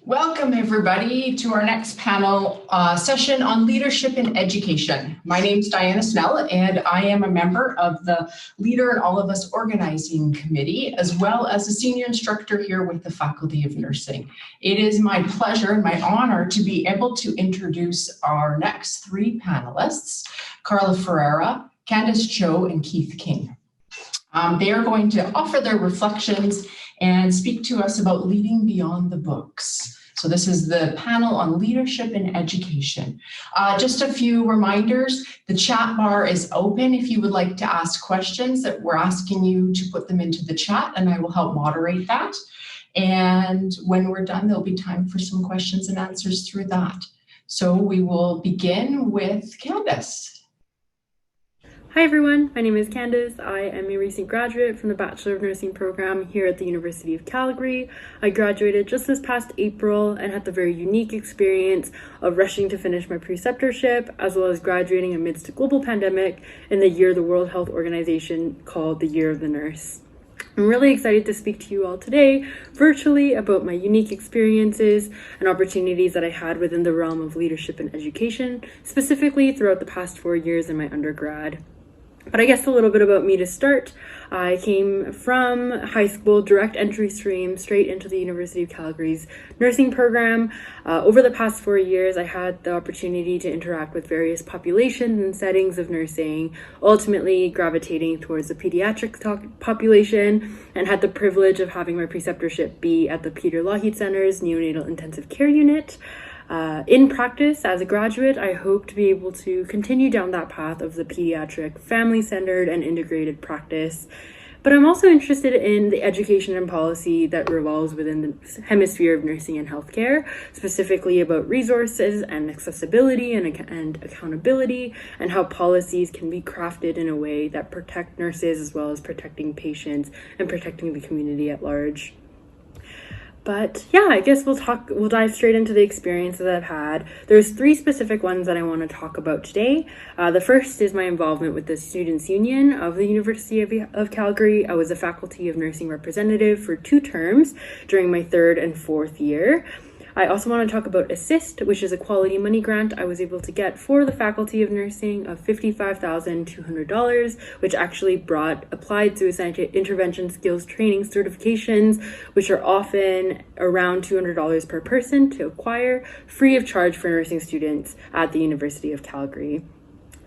Welcome, everybody, to our next panel session on leadership in education. My name is Diana Snell, and I am a member of the Leader in All of Us Organizing Committee, as well as a senior instructor here with the Faculty of Nursing. It is my pleasure and my honor to be able to introduce our next three panelists, Carla Ferreira, Candace Cho, and Keith King. They are going to offer their reflections and speak to us about leading beyond the books. So this is the panel on leadership in education. Just a few reminders. The chat bar is open if you would like to ask questions. That we're asking you to put them into the chat and I will help moderate that. And when we're done, there'll be time for some questions and answers through that. So we will begin with Candace. Hi everyone, my name is Candice. I am a recent graduate from the Bachelor of Nursing program here at the University of Calgary. I graduated just this past April and had the very unique experience of rushing to finish my preceptorship, as well as graduating amidst a global pandemic in the year the World Health Organization called the Year of the Nurse. I'm really excited to speak to you all today virtually about my unique experiences and opportunities that I had within the realm of leadership and education, specifically throughout the past 4 years in my undergrad. But I guess a little bit about me to start. I came from high school, direct entry stream, straight into the University of Calgary's nursing program. Over the past 4 years, I had the opportunity to interact with various populations and settings of nursing, ultimately gravitating towards the pediatric population, and had the privilege of having my preceptorship be at the Peter Lougheed Center's neonatal intensive care unit. In practice, as a graduate, I hope to be able to continue down that path of the pediatric, family-centered, and integrated practice. But I'm also interested in the education and policy that revolves within the hemisphere of nursing and healthcare, specifically about resources and accessibility and accountability, and how policies can be crafted in a way that protect nurses as well as protecting patients and protecting the community at large. But yeah, I guess we'll dive straight into the experiences that I've had. There's 3 specific ones that I want to talk about today. The first is my involvement with the Students' Union of the University of Calgary. I was a Faculty of Nursing representative for 2 terms during my 3rd and 4th year. I also want to talk about ASSIST, which is a quality money grant I was able to get for the Faculty of Nursing of $55,200, which actually brought applied suicide intervention skills training certifications, which are often around $200 per person to acquire, free of charge for nursing students at the University of Calgary.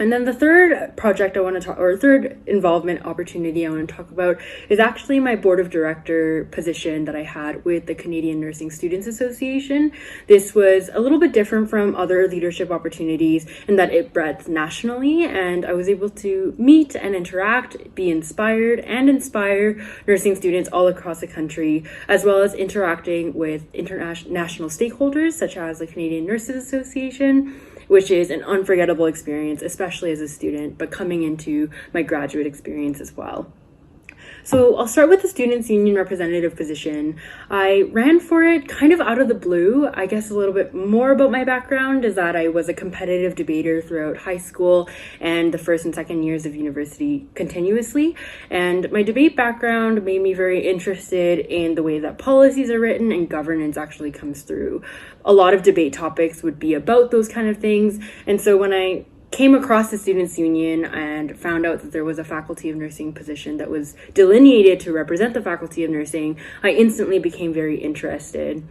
And then the third project I want to talk, or third involvement opportunity I want to talk about is actually my board of director position that I had with the Canadian Nursing Students Association. This was a little bit different from other leadership opportunities in that it breadth nationally, and I was able to meet and interact, be inspired, and inspire nursing students all across the country, as well as interacting with international stakeholders such as the Canadian Nurses Association, which is an unforgettable experience, especially as a student, but coming into my graduate experience as well. So I'll start with the Students' Union representative position. I ran for it kind of out of the blue. I guess a little bit more about my background is that I was a competitive debater throughout high school and the 1st and 2nd years of university continuously. And my debate background made me very interested in the way that policies are written and governance actually comes through. A lot of debate topics would be about those kind of things. And so when I came across the Students' Union and found out that there was a Faculty of Nursing position that was delineated to represent the Faculty of Nursing, I instantly became very interested.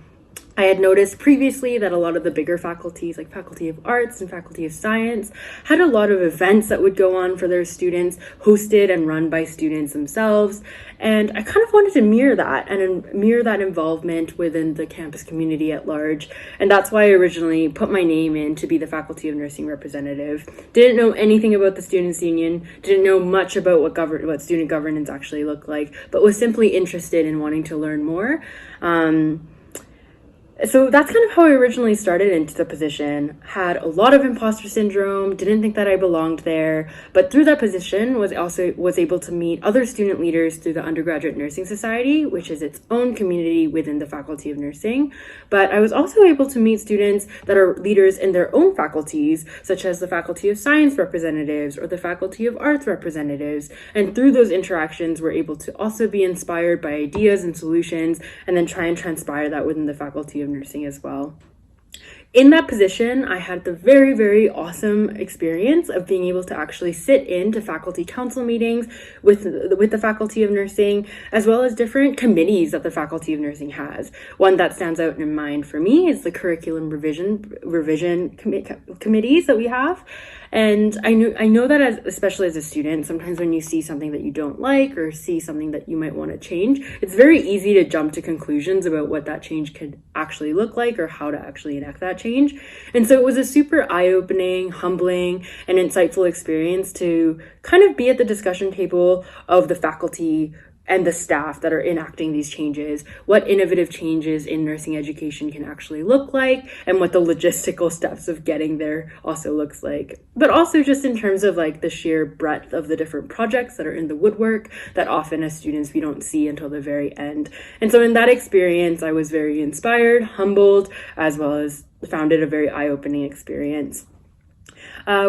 I had noticed previously that a lot of the bigger faculties, like Faculty of Arts and Faculty of Science, had a lot of events that would go on for their students, hosted and run by students themselves. And I kind of wanted to mirror that and mirror that involvement within the campus community at large. And that's why I originally put my name in to be the Faculty of Nursing representative. Didn't know anything about the Students' Union, didn't know much about what student governance actually looked like, but was simply interested in wanting to learn more. So that's kind of how I originally started into the position. Had a lot of imposter syndrome, didn't think that I belonged there, but through that position was able to meet other student leaders through the Undergraduate Nursing Society, which is its own community within the Faculty of Nursing. But I was also able to meet students that are leaders in their own faculties, such as the Faculty of Science representatives or the Faculty of Arts representatives. And through those interactions, we're able to also be inspired by ideas and solutions and then try and transpire that within the Faculty of of Nursing as well. In that position, I had the very, very awesome experience of being able to actually sit into faculty council meetings with the Faculty of Nursing, as well as different committees that the Faculty of Nursing has. One that stands out in mind for me is the curriculum revision committees that we have. And I know that especially as a student, sometimes when you see something that you don't like or see something that you might want to change, it's very easy to jump to conclusions about what that change could actually look like or how to actually enact that change. And so it was a super eye-opening, humbling, and insightful experience to kind of be at the discussion table of the faculty and the staff that are enacting these changes, what innovative changes in nursing education can actually look like, and what the logistical steps of getting there also looks like. But also just in terms of like the sheer breadth of the different projects that are in the woodwork that often as students we don't see until the very end. And so in that experience, I was very inspired, humbled, as well as found it a very eye-opening experience.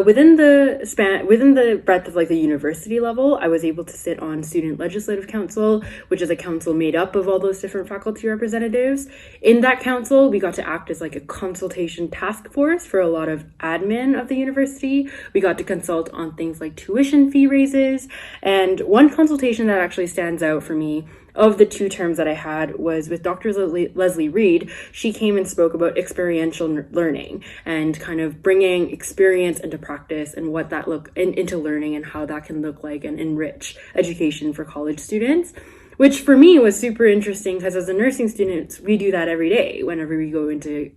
Within the breadth of like the university level, I was able to sit on Student Legislative Council, which is a council made up of all those different faculty representatives. In that council, we got to act as like a consultation task force for a lot of admin of the university. We got to consult on things like tuition fee raises. And one consultation that actually stands out for me of the two terms that I had was with Dr. Leslie Reed. She came and spoke about experiential learning and kind of bringing experience into practice and what that into learning and how that can look like and enrich education for college students, which for me was super interesting because as a nursing student, we do that every day whenever we go into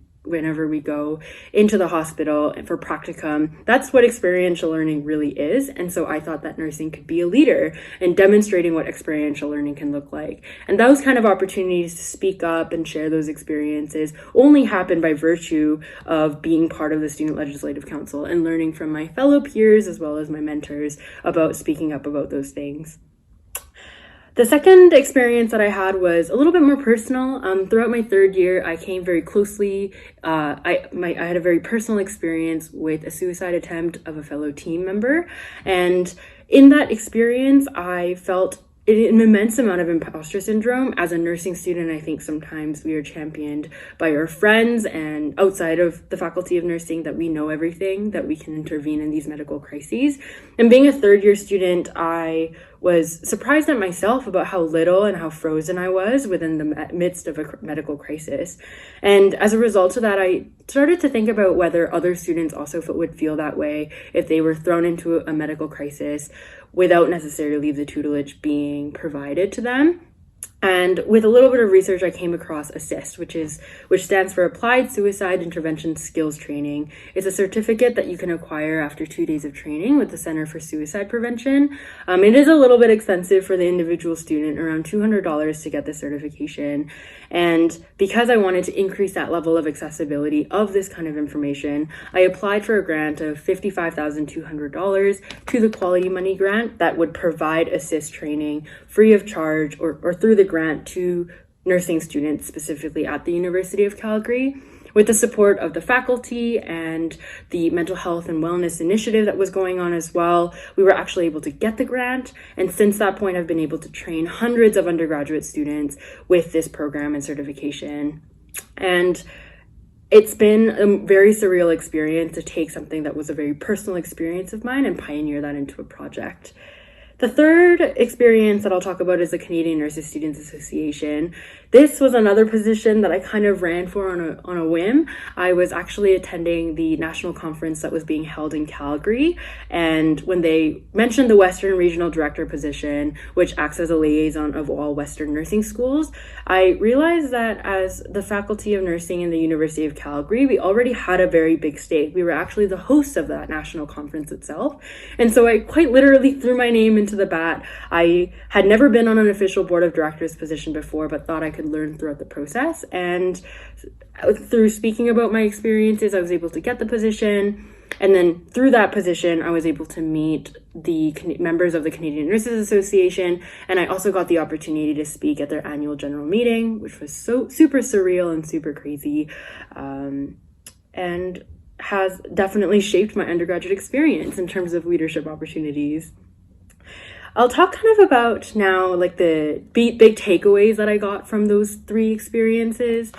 the hospital for practicum. That's what experiential learning really is. And so I thought that nursing could be a leader in demonstrating what experiential learning can look like. And those kind of opportunities to speak up and share those experiences only happen by virtue of being part of the Student Legislative Council and learning from my fellow peers as well as my mentors about speaking up about those things. The second experience that I had was a little bit more personal. Throughout my third year, I came very closely. I had a very personal experience with a suicide attempt of a fellow team member. And in that experience, I felt an immense amount of imposter syndrome. As a nursing student, I think sometimes we are championed by our friends and outside of the Faculty of Nursing that we know everything, that we can intervene in these medical crises. And being a third year student, I was surprised at myself about how little and how frozen I was within the midst of a medical crisis. And as a result of that, I started to think about whether other students also would feel that way if they were thrown into a medical crisis without necessarily the tutelage being provided to them. And with a little bit of research, I came across ASSIST, which stands for Applied Suicide Intervention Skills Training. It's a certificate that you can acquire after 2 days of training with the Center for Suicide Prevention. It is a little bit expensive for the individual student, around $200 to get the certification. And because I wanted to increase that level of accessibility of this kind of information, I applied for a grant of $55,200 to the Quality Money Grant that would provide ASSIST training free of charge or through the grant to nursing students specifically at the University of Calgary. With the support of the faculty and the mental health and wellness initiative that was going on as well, we were actually able to get the grant. And since that point, I've been able to train hundreds of undergraduate students with this program and certification. And it's been a very surreal experience to take something that was a very personal experience of mine and pioneer that into a project. The third experience that I'll talk about is the Canadian Nurses Students Association. This was another position that I kind of ran for on a whim. I was actually attending the national conference that was being held in Calgary, and when they mentioned the Western Regional Director position, which acts as a liaison of all Western nursing schools, I realized that as the Faculty of Nursing in the University of Calgary, we already had a very big stake. We were actually the hosts of that national conference itself, and so I quite literally threw my name into the bat. I had never been on an official board of directors position before, but thought I could learn throughout the process. And through speaking about my experiences, I was able to get the position. And then through that position, I was able to meet the members of the Canadian Nurses Association. And I also got the opportunity to speak at their annual general meeting, which was so super surreal and super crazy. And has definitely shaped my undergraduate experience in terms of leadership opportunities. I'll talk kind of about now like the big takeaways that I got from those three experiences.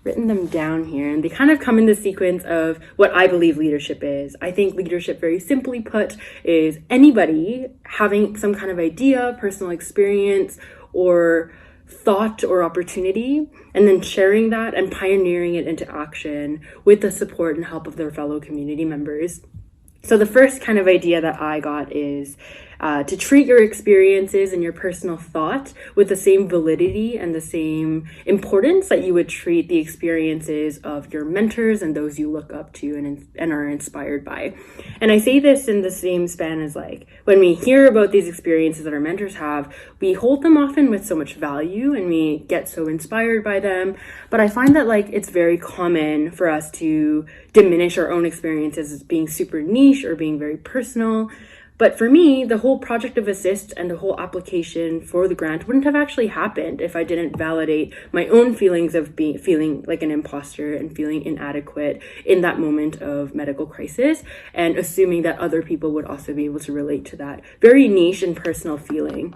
written them down here, and they kind of come in the sequence of what I believe leadership is. I think leadership, very simply put, is anybody having some kind of idea, personal experience, or thought or opportunity, and then sharing that and pioneering it into action with the support and help of their fellow community members. So the first kind of idea that I got is to treat your experiences and your personal thought with the same validity and the same importance that you would treat the experiences of your mentors and those you look up to and are inspired by. And I say this in the same span as, like, when we hear about these experiences that our mentors have, we hold them often with so much value and we get so inspired by them. But I find that, like, it's very common for us to diminish our own experiences as being super niche or being very personal. But for me, the whole project of assist and the whole application for the grant wouldn't have actually happened if I didn't validate my own feelings of feeling like an imposter and feeling inadequate in that moment of medical crisis, and assuming that other people would also be able to relate to that very niche and personal feeling.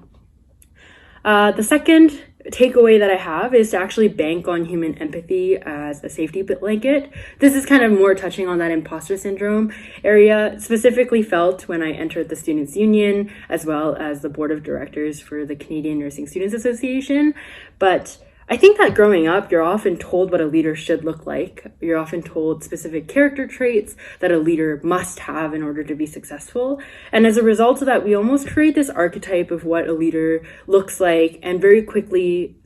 The second takeaway that I have is to actually bank on human empathy as a safety blanket. This is kind of more touching on that imposter syndrome area, specifically felt when I entered the Students' Union, as well as the board of directors for the Canadian Nursing Students Association. But I think that growing up, you're often told what a leader should look like. You're often told specific character traits that a leader must have in order to be successful. And as a result of that, we almost create this archetype of what a leader looks like and very quickly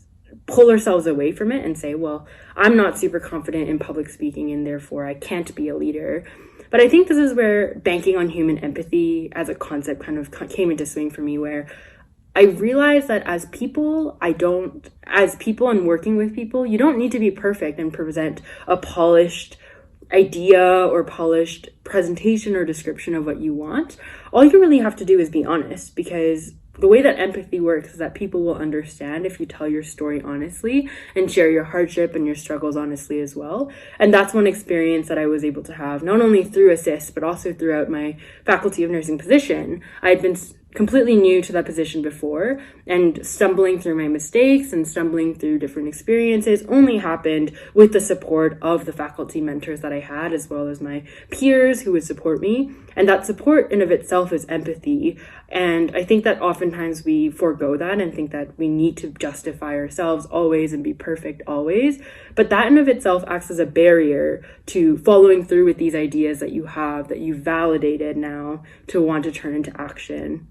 pull ourselves away from it and say, well, I'm not super confident in public speaking and therefore I can't be a leader. But I think this is where banking on human empathy as a concept kind of came into swing for me, where I realized that as people and working with people, you don't need to be perfect and present a polished idea or polished presentation or description of what you want. All you really have to do is be honest, because the way that empathy works is that people will understand if you tell your story honestly and share your hardship and your struggles honestly as well. And that's one experience that I was able to have, not only through ASSIST, but also throughout my Faculty of Nursing position. I had been completely new to that position before, and stumbling through my mistakes and stumbling through different experiences only happened with the support of the faculty mentors that I had, as well as my peers who would support me. And that support in of itself is empathy. And I think that oftentimes we forego that and think that we need to justify ourselves always and be perfect always. But that in of itself acts as a barrier to following through with these ideas that you have, that you've validated now to want to turn into action.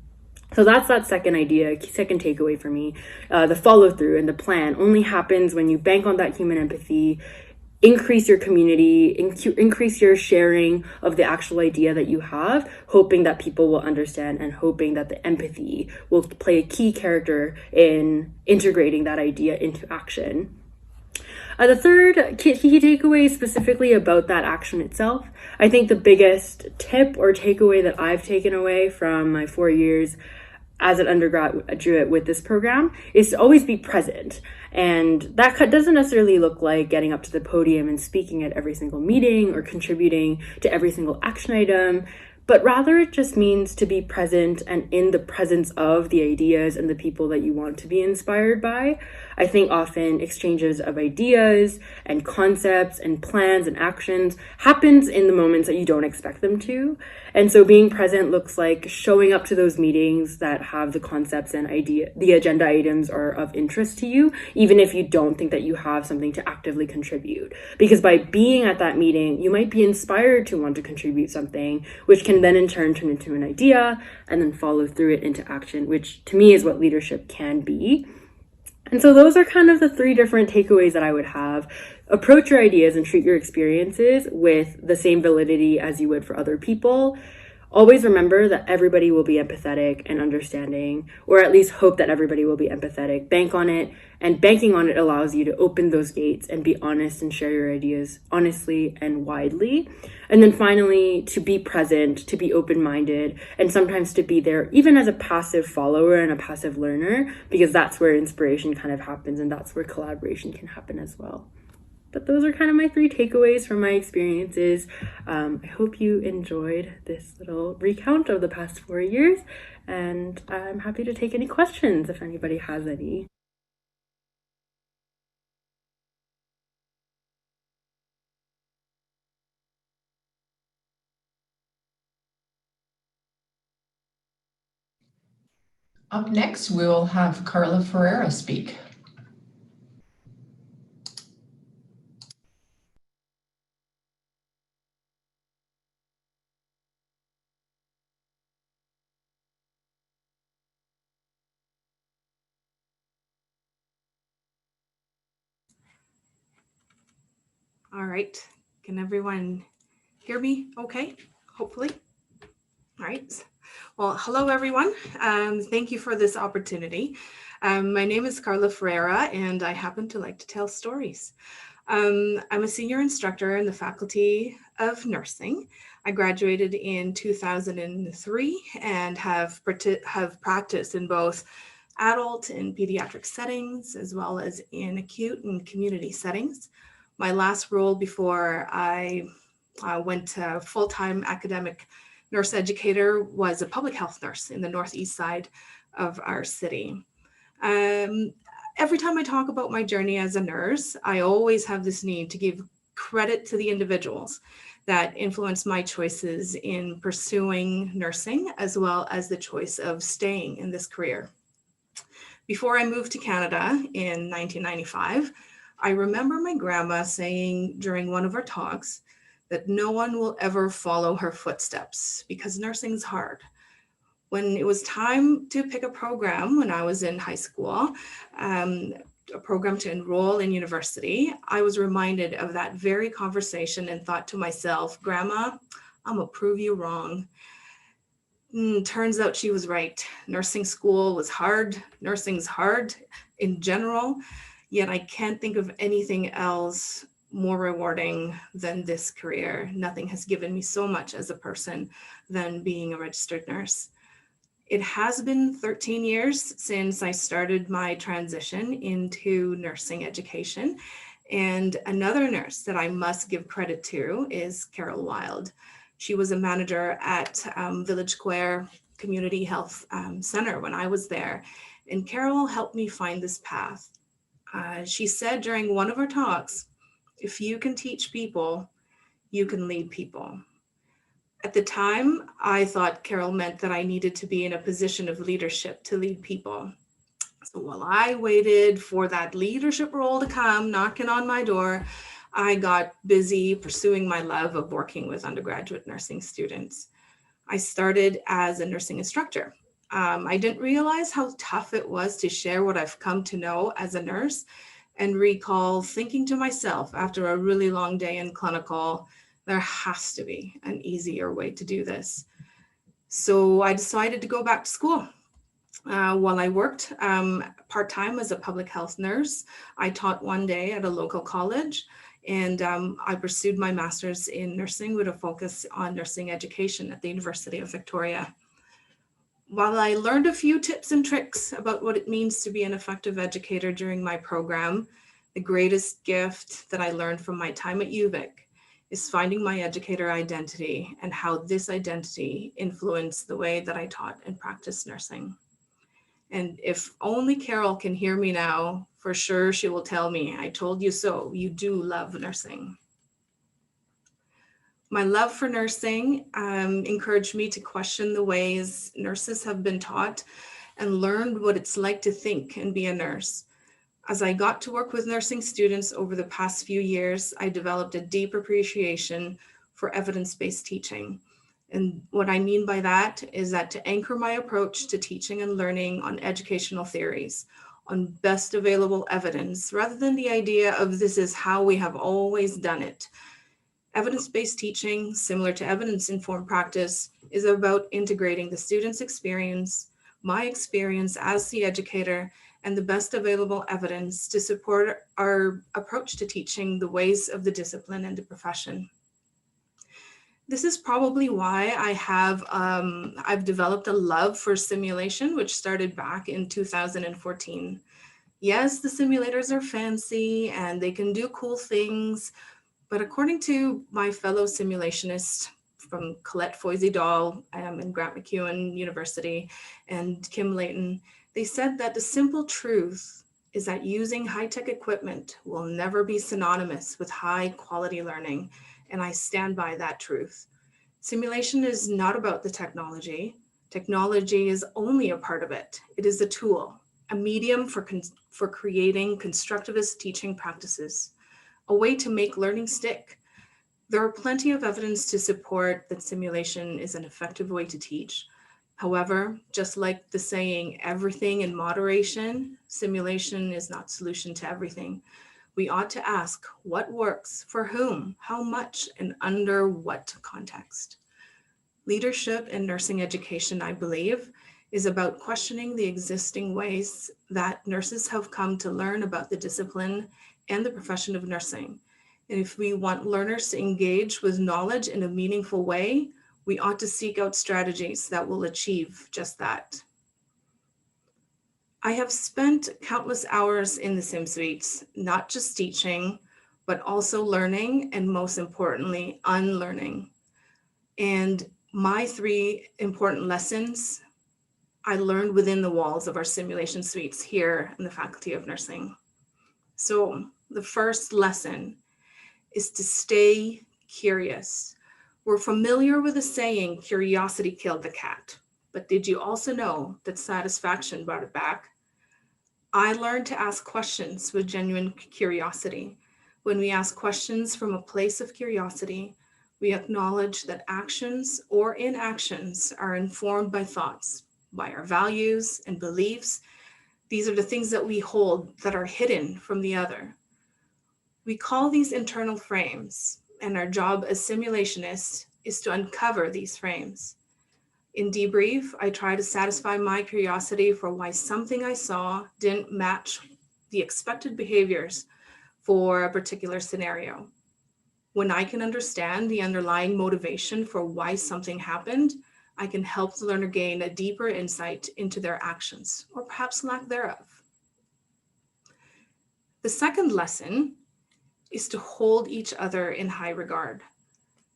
So that's that second idea, second takeaway for me. The follow through and the plan only happens when you bank on that human empathy, increase your community, increase your sharing of the actual idea that you have, hoping that people will understand and hoping that the empathy will play a key character in integrating that idea into action. The third key takeaway is specifically about that action itself. I think the biggest tip or takeaway that I've taken away from my 4 years as an undergraduate with this program is to always be present. And that doesn't necessarily look like getting up to the podium and speaking at every single meeting or contributing to every single action item, but rather it just means to be present and in the presence of the ideas and the people that you want to be inspired by. I think often exchanges of ideas and concepts and plans and actions happens in the moments that you don't expect them to. And so being present looks like showing up to those meetings that have the concepts and the agenda items are of interest to you, even if you don't think that you have something to actively contribute. Because by being at that meeting, you might be inspired to want to contribute something, which can then in turn turn into an idea and then follow through it into action, which to me is what leadership can be. And so those are kind of the three different takeaways that I would have. Approach your ideas and treat your experiences with the same validity as you would for other people. Always remember that everybody will be empathetic and understanding, or at least hope that everybody will be empathetic. Bank on it, and banking on it allows you to open those gates and be honest and share your ideas honestly and widely. And then finally, to be present, to be open-minded, and sometimes to be there even as a passive follower and a passive learner, because that's where inspiration kind of happens and that's where collaboration can happen as well. But those are kind of my three takeaways from my experiences. I hope you enjoyed this little recount of the past 4 years, and I'm happy to take any questions if anybody has any. Up next, we will have Carla Ferreira speak. All right, can everyone hear me okay, hopefully? All right, well, hello everyone. Thank you for this opportunity. My name is Carla Ferreira and I happen to like to tell stories. I'm a senior instructor in the Faculty of Nursing. I graduated in 2003 and have practiced in both adult and pediatric settings, as well as in acute and community settings. My last role before I went to full-time academic nurse educator was a public health nurse in the northeast side of our city. Every time I talk about my journey as a nurse, I always have this need to give credit to the individuals that influenced my choices in pursuing nursing, as well as the choice of staying in this career. Before I moved to Canada in 1995, I remember my grandma saying during one of our talks that no one will ever follow her footsteps because nursing's hard. When it was time to pick a program when I was in high school, a program to enroll in university, I was reminded of that very conversation and thought to myself, Grandma, I'm gonna prove you wrong. Turns out she was right. Nursing school was hard. Nursing's hard in general, yet I can't think of anything else more rewarding than this career. Nothing has given me so much as a person than being a registered nurse. It has been 13 years since I started my transition into nursing education. And another nurse that I must give credit to is Carol Wild. She was a manager at Village Square Community Health Center when I was there. And Carol helped me find this path. She said during one of her talks, if you can teach people, you can lead people. At the time, I thought Carol meant that I needed to be in a position of leadership to lead people. So while I waited for that leadership role to come knocking on my door, I got busy pursuing my love of working with undergraduate nursing students. I started as a nursing instructor. I didn't realize how tough it was to share what I've come to know as a nurse, and recall thinking to myself after a really long day in clinical, there has to be an easier way to do this. So I decided to go back to school. While I worked part-time as a public health nurse, I taught one day at a local college, and I pursued my master's in nursing with a focus on nursing education at the University of Victoria. While I learned a few tips and tricks about what it means to be an effective educator during my program, the greatest gift that I learned from my time at UVic is finding my educator identity and how this identity influenced the way that I taught and practiced nursing. And if only Carol can hear me now, for sure she will tell me, I told you so, you do love nursing. My love for nursing encouraged me to question the ways nurses have been taught and learned what it's like to think and be a nurse. As I got to work with nursing students over the past few years, I developed a deep appreciation for evidence-based teaching. And what I mean by that is that to anchor my approach to teaching and learning on educational theories, on best available evidence, rather than the idea of this is how we have always done it. Evidence-based teaching, similar to evidence-informed practice, is about integrating the student's experience, my experience as the educator, and the best available evidence to support our approach to teaching the ways of the discipline and the profession. This is probably why I've developed a love for simulation, which started back in 2014. Yes, the simulators are fancy and they can do cool things, but according to my fellow simulationists from Colette Foisy-Dahl and Grant MacEwan University and Kim Layton, they said that the simple truth is that using high-tech equipment will never be synonymous with high-quality learning, and I stand by that truth. Simulation is not about the technology. Technology is only a part of it. It is a tool, a medium for creating constructivist teaching practices, a way to make learning stick. There are plenty of evidence to support that simulation is an effective way to teach. However, just like the saying, everything in moderation, simulation is not solution to everything. We ought to ask what works, for whom, how much, and under what context. Leadership in nursing education, I believe, is about questioning the existing ways that nurses have come to learn about the discipline and the profession of nursing. And if we want learners to engage with knowledge in a meaningful way, we ought to seek out strategies that will achieve just that. I have spent countless hours in the sim suites, not just teaching, but also learning, and most importantly, unlearning. And my 3 important lessons I learned within the walls of our simulation suites here in the Faculty of Nursing. So the first lesson is to stay curious. We're familiar with the saying, curiosity killed the cat, but did you also know that satisfaction brought it back? I learned to ask questions with genuine curiosity. When we ask questions from a place of curiosity, we acknowledge that actions or inactions are informed by thoughts, by our values and beliefs. These are the things that we hold that are hidden from the other. We call these internal frames, and our job as simulationists is to uncover these frames. In debrief, I try to satisfy my curiosity for why something I saw didn't match the expected behaviors for a particular scenario. When I can understand the underlying motivation for why something happened, I can help the learner gain a deeper insight into their actions, or perhaps lack thereof. The second lesson is to hold each other in high regard.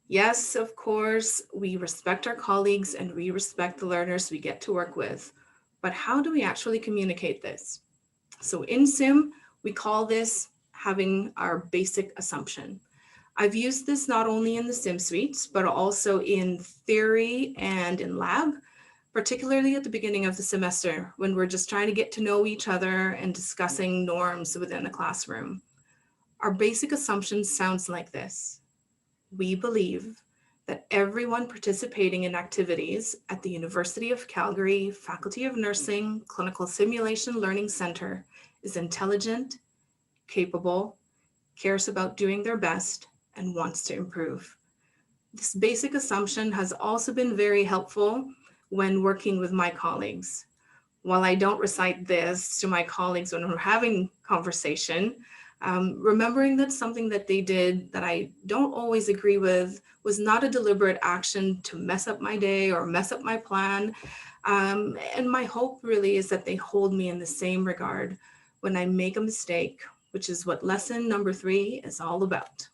Yes, of course, we respect our colleagues and we respect the learners we get to work with, but how do we actually communicate this? So in sim, we call this having our basic assumption. I've used this not only in the sim suites, but also in theory and in lab, particularly at the beginning of the semester when we're just trying to get to know each other and discussing norms within the classroom. Our basic assumption sounds like this. We believe that everyone participating in activities at the University of Calgary Faculty of Nursing Clinical Simulation Learning Center is intelligent, capable, cares about doing their best, and wants to improve. This basic assumption has also been very helpful when working with my colleagues. While I don't recite this to my colleagues when we're having conversation, remembering that something that they did that I don't always agree with was not a deliberate action to mess up my day or mess up my plan. And my hope really is that they hold me in the same regard when I make a mistake, which is what lesson number 3 is all about.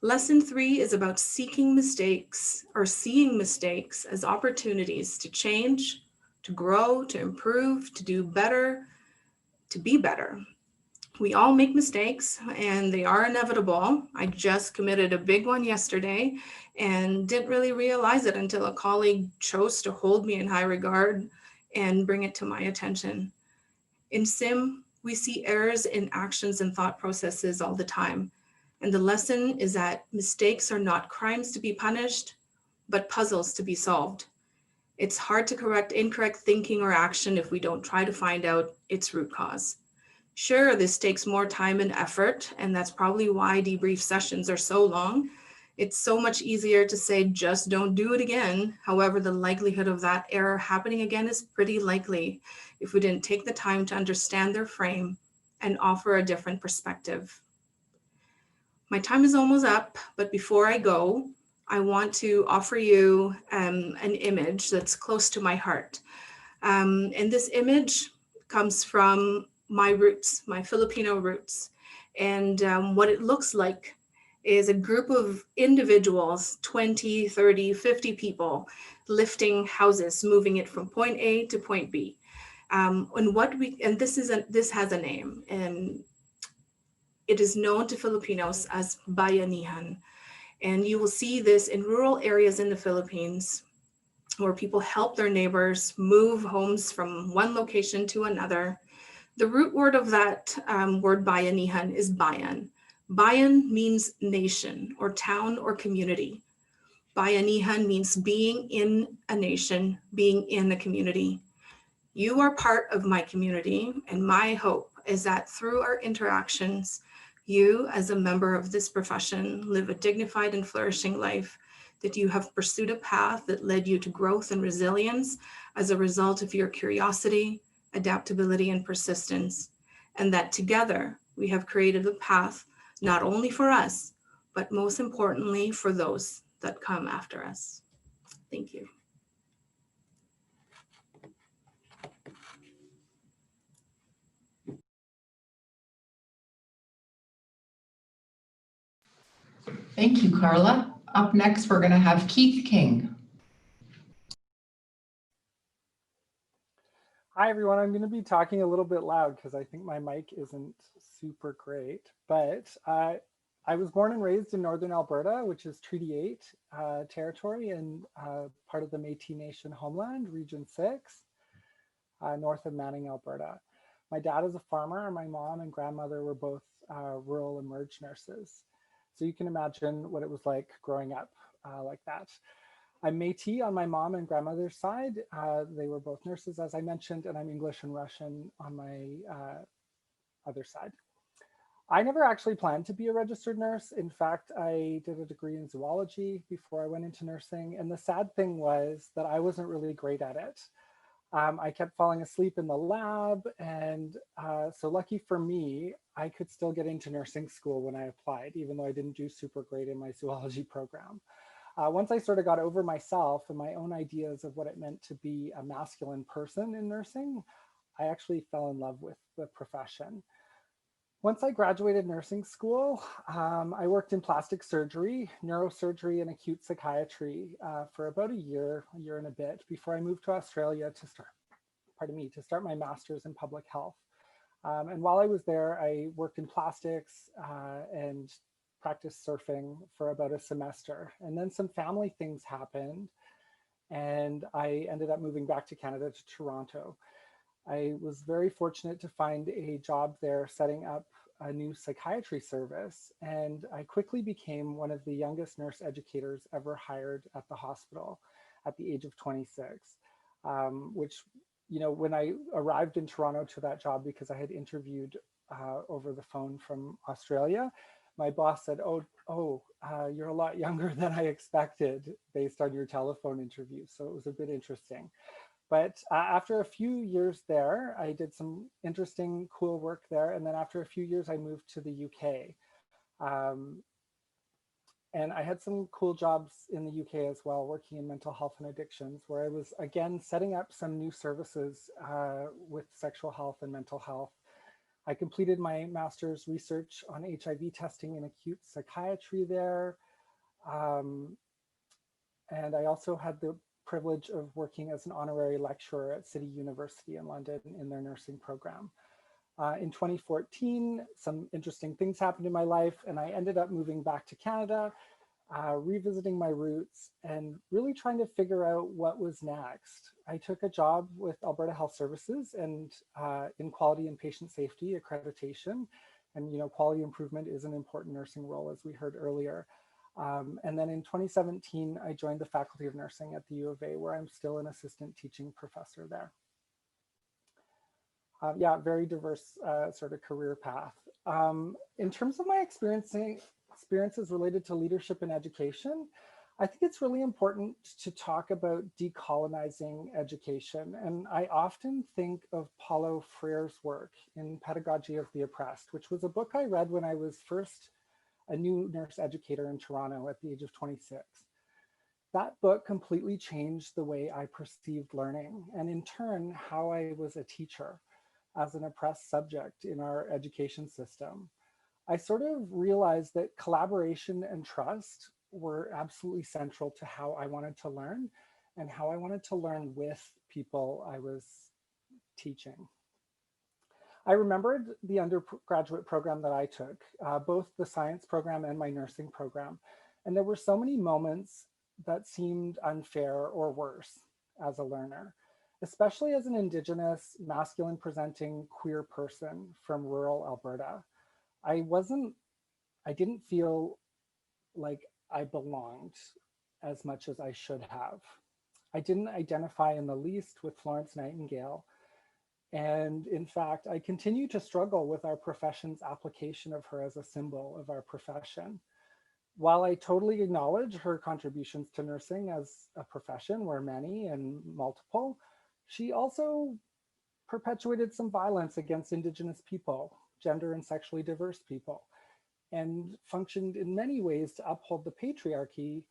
Lesson 3 is about seeking mistakes or seeing mistakes as opportunities to change, to grow, to improve, to do better, to be better. We all make mistakes and they are inevitable. I just committed a big one yesterday and didn't really realize it until a colleague chose to hold me in high regard and bring it to my attention. In sim, we see errors in actions and thought processes all the time. And the lesson is that mistakes are not crimes to be punished, but puzzles to be solved. It's hard to correct incorrect thinking or action if we don't try to find out its root cause. Sure, this takes more time and effort, and that's probably why debrief sessions are so long. It's so much easier to say, just don't do it again. However, the likelihood of that error happening again is pretty likely if we didn't take the time to understand their frame and offer a different perspective. My time is almost up, but before I go, I want to offer you an image that's close to my heart. And this image comes from my roots, my Filipino roots. And what it looks like is a group of individuals, 20, 30, 50 people, lifting houses, moving it from point A to point B. This has a name, and it is known to Filipinos as bayanihan. And you will see this in rural areas in the Philippines. where people help their neighbors move homes from one location to another. The root word of that word bayanihan is bayan. Bayan means nation or town or community. Bayanihan means being in a nation, being in a community. You are part of my community, and my hope is that through our interactions, you, as a member of this profession, live a dignified and flourishing life, that you have pursued a path that led you to growth and resilience as a result of your curiosity, adaptability, and persistence, and that together we have created a path not only for us, but most importantly for those that come after us. Thank you. Thank you, Carla. Up next, we're going to have Keith King. Hi, everyone. I'm going to be talking a little bit loud because I think my mic isn't super great, but I was born and raised in Northern Alberta, which is Treaty 8 territory and part of the Métis Nation homeland, Region 6, north of Manning, Alberta. My dad is a farmer, and my mom and grandmother were both rural emerge nurses. So you can imagine what it was like growing up like that. I'm Métis on my mom and grandmother's side. They were both nurses, as I mentioned, and I'm English and Russian on my other side. I never actually planned to be a registered nurse. In fact, I did a degree in zoology before I went into nursing. And the sad thing was that I wasn't really great at it. I kept falling asleep in the lab. And so lucky for me, I could still get into nursing school when I applied, even though I didn't do super great in my zoology program. Once I sort of got over myself and my own ideas of what it meant to be a masculine person in nursing, I actually fell in love with the profession. Once I graduated nursing school, I worked in plastic surgery, neurosurgery, and acute psychiatry for about a year and a bit before I moved to Australia to start my master's in public health. And while I was there, I worked in plastics and practiced surfing for about a semester. And then some family things happened, and I ended up moving back to Canada, to Toronto. I was very fortunate to find a job there setting up a new psychiatry service, and I quickly became one of the youngest nurse educators ever hired at the hospital at the age of 26, which, you know, when I arrived in Toronto to that job, because I had interviewed over the phone from Australia, my boss said, you're a lot younger than I expected based on your telephone interview. So it was a bit interesting. But after a few years there, I did some interesting, cool work there. And then after a few years, I moved to the UK. And I had some cool jobs in the UK as well, working in mental health and addictions, where I was, again, setting up some new services with sexual health and mental health. I completed my master's research on HIV testing in acute psychiatry there. And I also had the privilege of working as an honorary lecturer at City University in London in their nursing program. In 2014, some interesting things happened in my life, and I ended up moving back to Canada, revisiting my roots and really trying to figure out what was next. I took a job with Alberta Health Services and in quality and patient safety accreditation. And, you know, quality improvement is an important nursing role, as we heard earlier. And then in 2017, I joined the Faculty of Nursing at the U of A, where I'm still an assistant teaching professor there. Yeah, very diverse sort of career path. In terms of my experiences related to leadership and education, I think it's really important to talk about decolonizing education. And I often think of Paulo Freire's work in Pedagogy of the Oppressed, which was a book I read when I was first a new nurse educator in Toronto at the age of 26. That book completely changed the way I perceived learning, and in turn, how I was a teacher as an oppressed subject in our education system. I sort of realized that collaboration and trust were absolutely central to how I wanted to learn and how I wanted to learn with people I was teaching. I remembered the undergraduate program that I took, both the science program and my nursing program. And there were so many moments that seemed unfair or worse as a learner, especially as an Indigenous, masculine presenting queer person from rural Alberta. I didn't feel like I belonged as much as I should have. I didn't identify in the least with Florence Nightingale. And in fact, I continue to struggle with our profession's application of her as a symbol of our profession. While I totally acknowledge her contributions to nursing as a profession, were many and multiple, she also perpetuated some violence against Indigenous people, gender and sexually diverse people, and functioned in many ways to uphold the patriarchy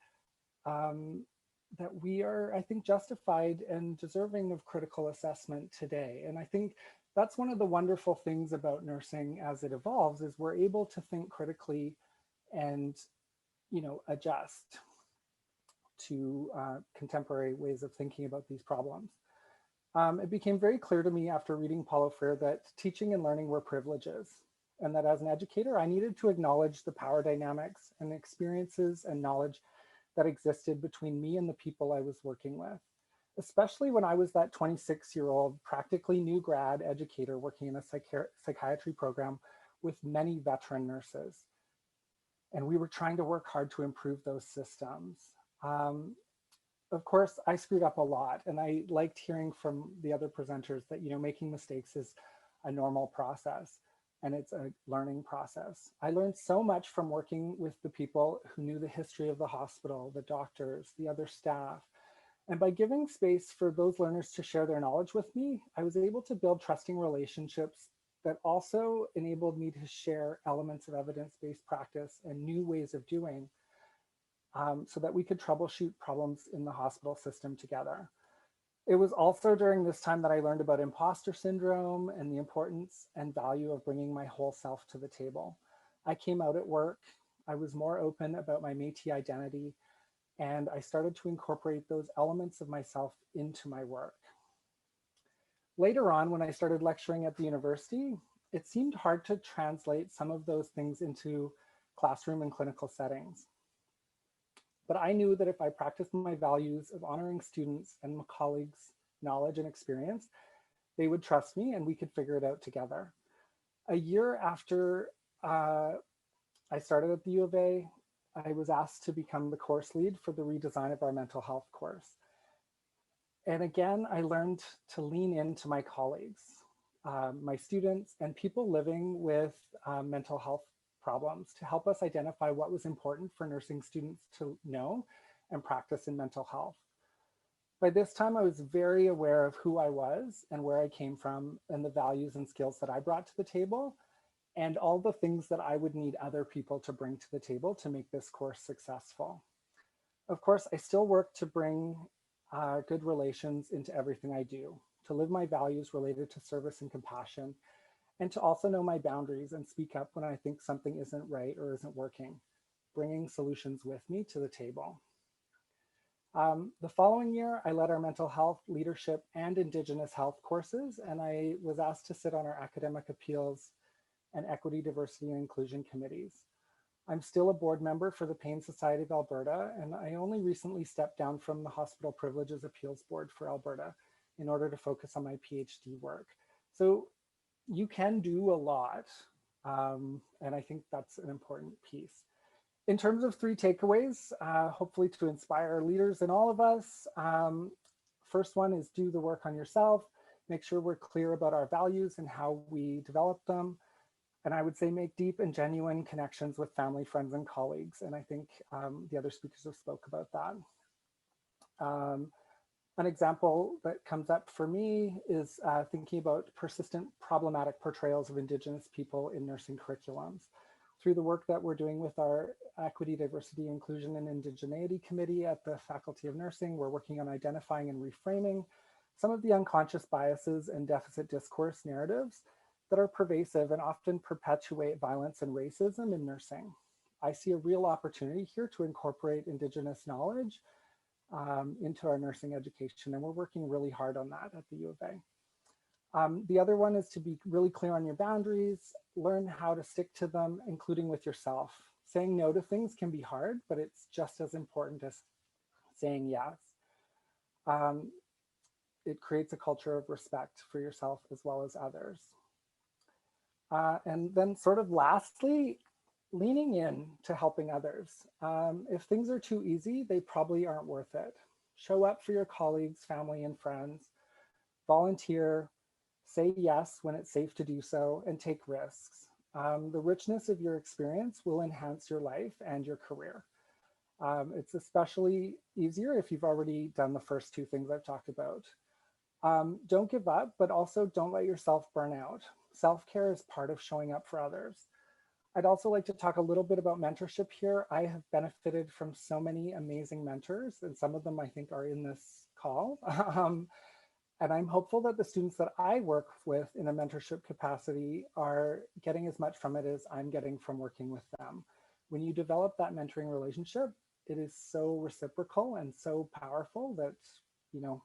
that we are, I think, justified and deserving of critical assessment today. And I think that's one of the wonderful things about nursing as it evolves, is we're able to think critically and, adjust to contemporary ways of thinking about these problems. It became very clear to me after reading Paulo Freire that teaching and learning were privileges, and that as an educator, I needed to acknowledge the power dynamics and experiences and knowledge that existed between me and the people I was working with, especially when I was that 26-year-old practically new grad educator working in a psychiatry program with many veteran nurses. And we were trying to work hard to improve those systems. Of course, I screwed up a lot, and I liked hearing from the other presenters that, making mistakes is a normal process and it's a learning process. I learned so much from working with the people who knew the history of the hospital, the doctors, the other staff. And by giving space for those learners to share their knowledge with me, I was able to build trusting relationships that also enabled me to share elements of evidence-based practice and new ways of doing, so that we could troubleshoot problems in the hospital system together. It was also during this time that I learned about imposter syndrome and the importance and value of bringing my whole self to the table. I came out at work, I was more open about my Métis identity, and I started to incorporate those elements of myself into my work. Later on, when I started lecturing at the university, it seemed hard to translate some of those things into classroom and clinical settings. But I knew that if I practiced my values of honoring students and my colleagues' knowledge and experience, they would trust me and we could figure it out together. A year after I started at the U of A, I was asked to become the course lead for the redesign of our mental health course. And again, I learned to lean into my colleagues, my students, and people living with mental health problems to help us identify what was important for nursing students to know and practice in mental health. By this time, I was very aware of who I was and where I came from and the values and skills that I brought to the table, and all the things that I would need other people to bring to the table to make this course successful. Of course, I still work to bring good relations into everything I do, to live my values related to service and compassion, and to also know my boundaries and speak up when I think something isn't right or isn't working, bringing solutions with me to the table. The following year, I led our mental health, leadership, and Indigenous health courses, and I was asked to sit on our academic appeals and equity, diversity, and inclusion committees. I'm still a board member for the Pain Society of Alberta, and I only recently stepped down from the Hospital Privileges Appeals Board for Alberta in order to focus on my PhD work. So you can do a lot, and I think that's an important piece. In terms of 3 takeaways, hopefully to inspire leaders in all of us, first one is do the work on yourself, make sure we're clear about our values and how we develop them. And I would say make deep and genuine connections with family, friends, and colleagues. And I think the other speakers have spoke about that. An example that comes up for me is thinking about persistent problematic portrayals of Indigenous people in nursing curriculums. Through the work that we're doing with our Equity, Diversity, Inclusion, and Indigeneity Committee at the Faculty of Nursing, we're working on identifying and reframing some of the unconscious biases and deficit discourse narratives that are pervasive and often perpetuate violence and racism in nursing. I see a real opportunity here to incorporate Indigenous knowledge into our nursing education, and we're working really hard on that at the U of A. The other one is to be really clear on your boundaries, learn how to stick to them, including with yourself. Saying no to things can be hard, but it's just as important as saying yes. It creates a culture of respect for yourself as well as others. And then sort of lastly, leaning in to helping others. If things are too easy, they probably aren't worth it. Show up for your colleagues, family, and friends. Volunteer, say yes when it's safe to do so, and take risks. The richness of your experience will enhance your life and your career. It's especially easier if you've already done the first two things I've talked about. Don't give up, but also don't let yourself burn out. Self-care is part of showing up for others. I'd also like to talk a little bit about mentorship here. I have benefited from so many amazing mentors, and some of them I think are in this call. And I'm hopeful that the students that I work with in a mentorship capacity are getting as much from it as I'm getting from working with them. When you develop that mentoring relationship, it is so reciprocal and so powerful that, you know,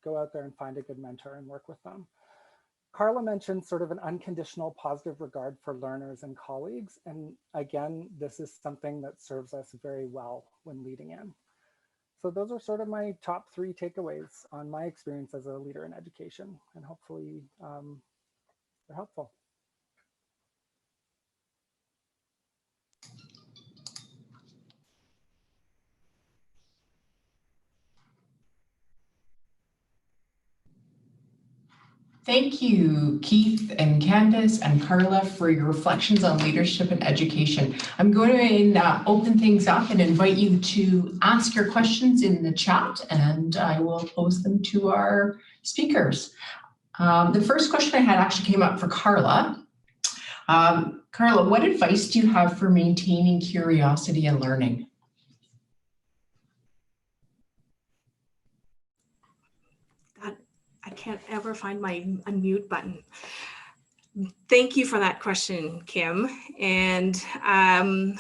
go out there and find a good mentor and work with them. Carla mentioned sort of an unconditional positive regard for learners and colleagues. And again, this is something that serves us very well when leading in. So those are sort of my top 3 takeaways on my experience as a leader in education, and hopefully they're helpful. Thank you, Keith and Candace and Carla, for your reflections on leadership and education. I'm going to open things up and invite you to ask your questions in the chat, and I will pose them to our speakers. The first question I had actually came up for Carla. Carla, what advice do you have for maintaining curiosity and learning? I can't ever find my unmute button. Thank you for that question, Kim. And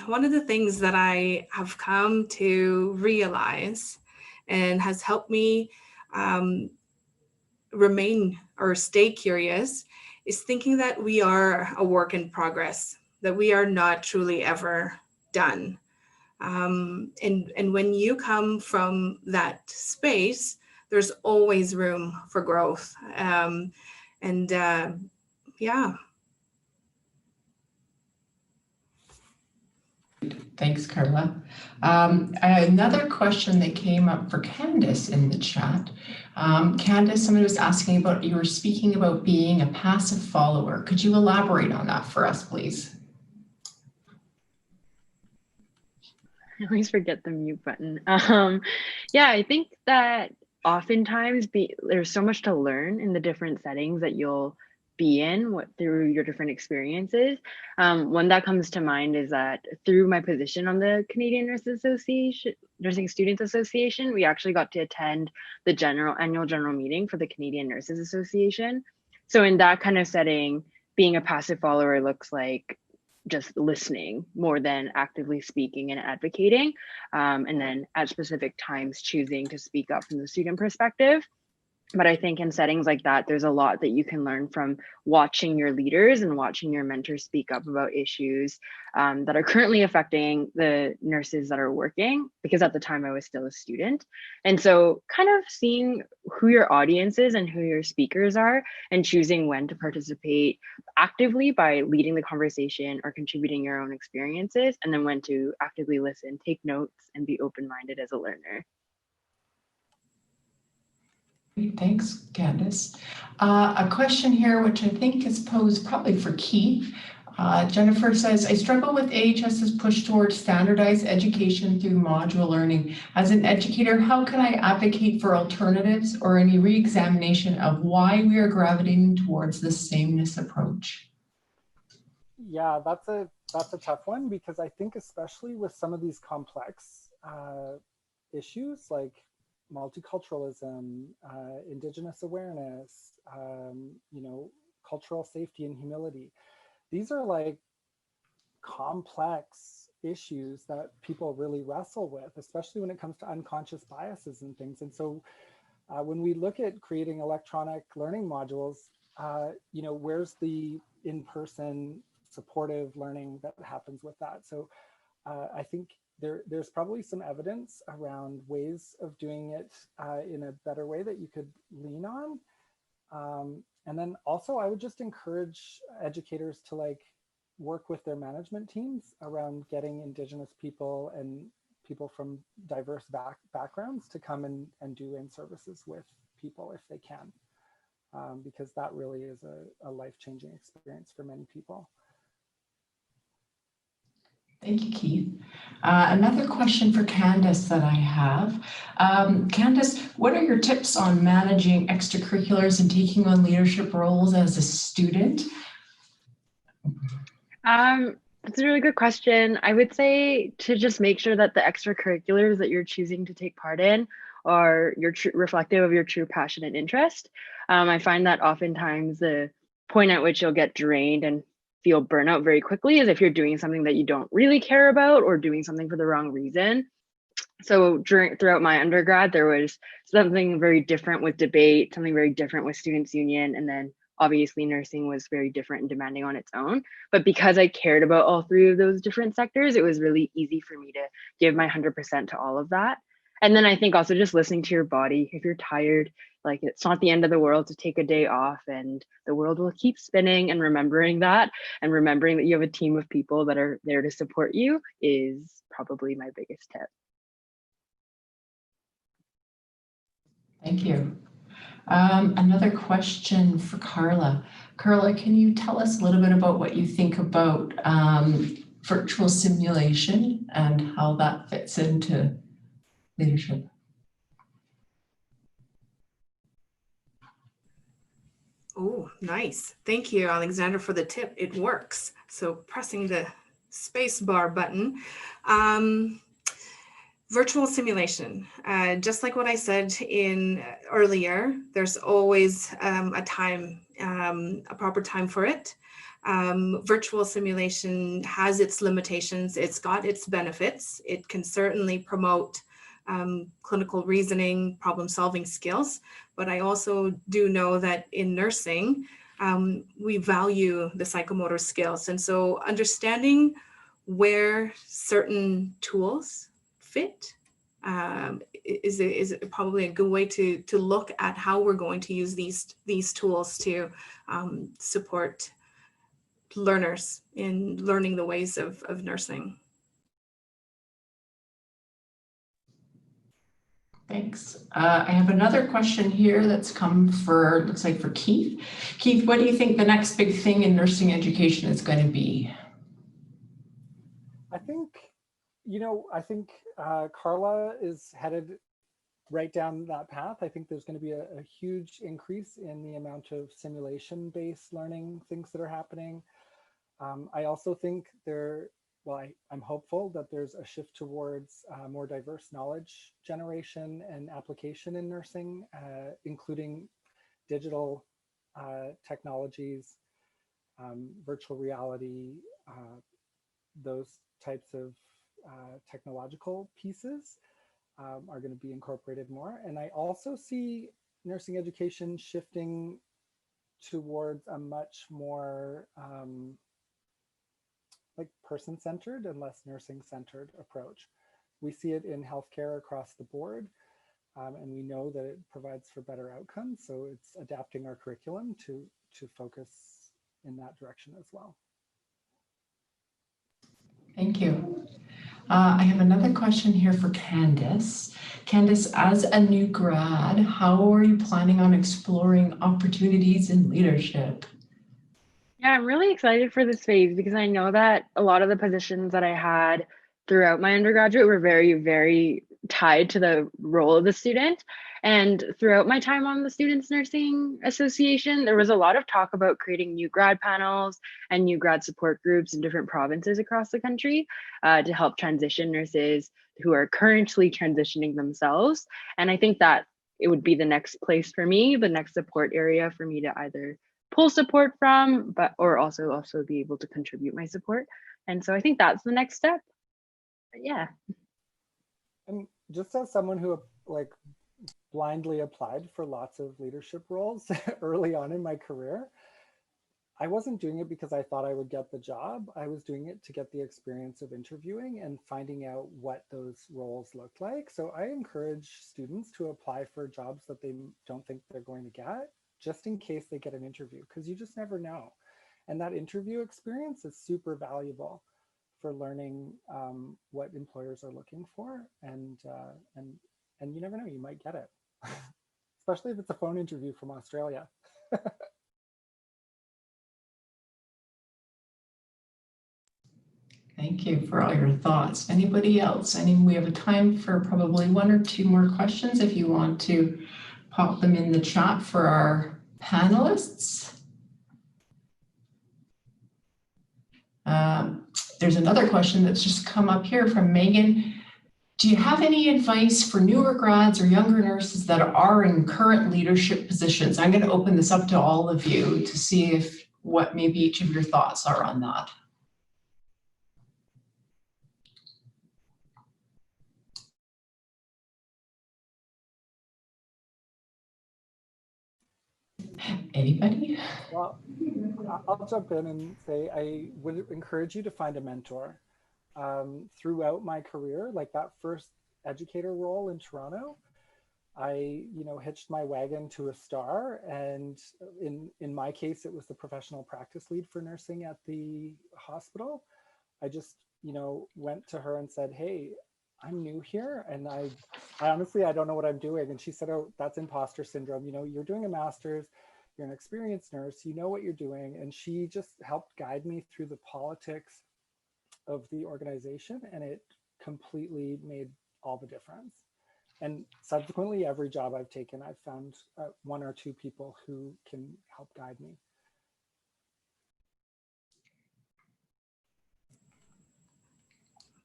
one of the things that I have come to realize and has helped me remain or stay curious is thinking that we are a work in progress, that we are not truly ever done. And when you come from that space, there's always room for growth. Yeah. Thanks, Carla. Another question that came up for Candice in the chat. Candice, somebody was asking about, you were speaking about being a passive follower. Could you elaborate on that for us, please? I always forget the mute button. Yeah, I think that oftentimes there's so much to learn in the different settings that you'll be in through your different experiences. One that comes to mind is that through my position on the Canadian Nursing Students Association, we actually got to attend the annual general meeting for the Canadian Nurses Association. So in that kind of setting, being a passive follower looks like just listening more than actively speaking and advocating, and then at specific times choosing to speak up from the student perspective. But I think in settings like that, there's a lot that you can learn from watching your leaders and watching your mentors speak up about issues that are currently affecting the nurses that are working, because at the time I was still a student. And so kind of seeing who your audience is and who your speakers are, and choosing when to participate actively by leading the conversation or contributing your own experiences, and then when to actively listen, take notes, and be open-minded as a learner. Thanks, Candice. A question here, which I think is posed probably for Keith. Jennifer says, I struggle with AHS's push towards standardized education through module learning. As an educator, how can I advocate for alternatives or any re-examination of why we are gravitating towards the sameness approach? Yeah, that's a tough one, because I think especially with some of these complex issues like multiculturalism, Indigenous awareness, you know, cultural safety and humility. These are like complex issues that people really wrestle with, especially when it comes to unconscious biases and things. And so when we look at creating electronic learning modules, you know, where's the in-person supportive learning that happens with that? So I think there's probably some evidence around ways of doing it in a better way that you could lean on. And then also I would just encourage educators to like work with their management teams around getting Indigenous people and people from diverse backgrounds to come and do in-services with people if they can, because that really is a life-changing experience for many people. Thank you, Keith. Another question for Candace that I have. Candace, what are your tips on managing extracurriculars and taking on leadership roles as a student? That's a really good question. I would say to just make sure that the extracurriculars that you're choosing to take part in are reflective of your true passion and interest. I find that oftentimes the point at which you'll get drained and feel burnout very quickly is if you're doing something that you don't really care about or doing something for the wrong reason. So throughout my undergrad, there was something very different with debate, something very different with Students' Union, and then obviously nursing was very different and demanding on its own. But because I cared about all three of those different sectors, it was really easy for me to give my 100% to all of that. And then I think also just listening to your body. If you're tired, like it's not the end of the world to take a day off and the world will keep spinning, and remembering that and remembering that you have a team of people that are there to support you is probably my biggest tip. Thank you. Another question for Carla. Carla, can you tell us a little bit about what you think about virtual simulation and how that fits into leadership? Oh, nice. Thank you, Alexander, for the tip. It works. So pressing the space bar button. Virtual simulation, just like what I said in earlier, there's always a proper time for it. Virtual simulation has its limitations. It's got its benefits. It can certainly promote clinical reasoning, problem-solving skills. But I also do know that in nursing, we value the psychomotor skills. And so understanding where certain tools fit is probably a good way to look at how we're going to use these tools to support learners in learning the ways of nursing. Thanks. I have another question here that's come for, looks like for Keith. Keith, what do you think the next big thing in nursing education is going to be? I think Carla is headed right down that path. I think there's going to be a huge increase in the amount of simulation-based learning things that are happening. I also think I'm hopeful that there's a shift towards more diverse knowledge generation and application in nursing, including digital technologies, virtual reality, those types of technological pieces are going to be incorporated more. And I also see nursing education shifting towards a much more like person-centered and less nursing-centered approach. We see it in healthcare across the board, and we know that it provides for better outcomes. So it's adapting our curriculum to focus in that direction as well. Thank you. I have another question here for Candice. Candice, as a new grad, how are you planning on exploring opportunities in leadership? Yeah, I'm really excited for this phase because I know that a lot of the positions that I had throughout my undergraduate were very, very tied to the role of the student. And throughout my time on the Students Nursing Association, there was a lot of talk about creating new grad panels and new grad support groups in different provinces across the country to help transition nurses who are currently transitioning themselves. And I think that it would be the next place for me, the next support area for me to either pull support from, or also be able to contribute my support. And so I think that's the next step. But yeah. And just as someone who like blindly applied for lots of leadership roles early on in my career, I wasn't doing it because I thought I would get the job. I was doing it to get the experience of interviewing and finding out what those roles looked like. So I encourage students to apply for jobs that they don't think they're going to get, just in case they get an interview, because you just never know. And that interview experience is super valuable for learning what employers are looking for, and you never know, you might get it, especially if it's a phone interview from Australia. Thank you for all your thoughts. Anybody else? We have a time for probably 1 or 2 more questions if you want to pop them in the chat for our panelists. There's another question that's just come up here from Megan. Do you have any advice for newer grads or younger nurses that are in current leadership positions? I'm going to open this up to all of you to see what maybe each of your thoughts are on that. Anybody? Well, I'll jump in and say I would encourage you to find a mentor. Throughout my career, like that first educator role in Toronto, I hitched my wagon to a star, and in my case, it was the professional practice lead for nursing at the hospital. I just went to her and said, hey, I'm new here, and I honestly, I don't know what I'm doing. And she said, oh, that's imposter syndrome. You're doing a master's, you're an experienced nurse, you know what you're doing. And she just helped guide me through the politics of the organization, and it completely made all the difference. And subsequently, every job I've taken, I've found 1 or 2 people who can help guide me.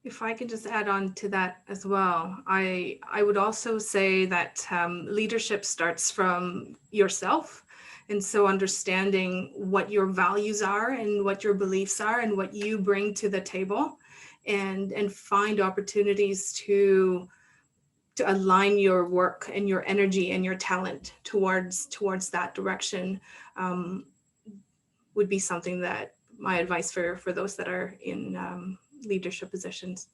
If I can just add on to that as well, I would also say that leadership starts from yourself. And so understanding what your values are and what your beliefs are and what you bring to the table, and find opportunities to align your work and your energy and your talent towards that direction, would be something that my advice for those that are in leadership positions.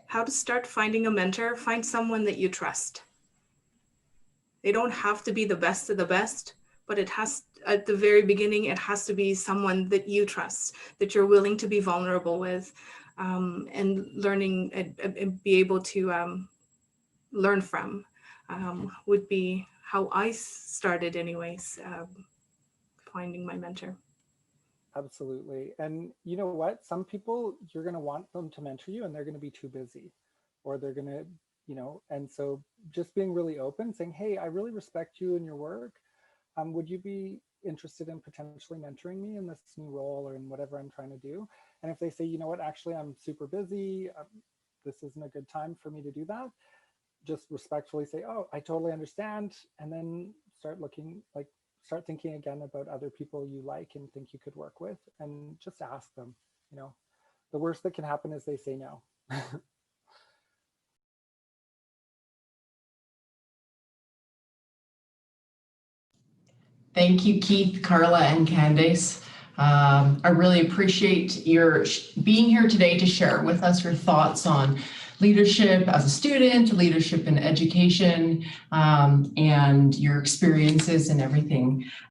How to start finding a mentor: find someone that you trust. They don't have to be the best of the best, but it has, at the very beginning, it has to be someone that you trust, that you're willing to be vulnerable with, and learning and be able to learn from, would be how I started anyways, finding my mentor. Absolutely. And you know what? Some people, you're going to want them to mentor you and they're going to be too busy, or they're going to, and so just being really open, saying, hey, I really respect you and your work. Would you be interested in potentially mentoring me in this new role or in whatever I'm trying to do? And if they say, you know what, actually, I'm super busy, this isn't a good time for me to do that, just respectfully say, oh, I totally understand. And then start thinking again about other people you like and think you could work with, and just ask them. The worst that can happen is they say no. Thank you, Keith, Carla, and Candice. I really appreciate your being here today to share with us your thoughts on leadership as a student, leadership in education, and your experiences and everything.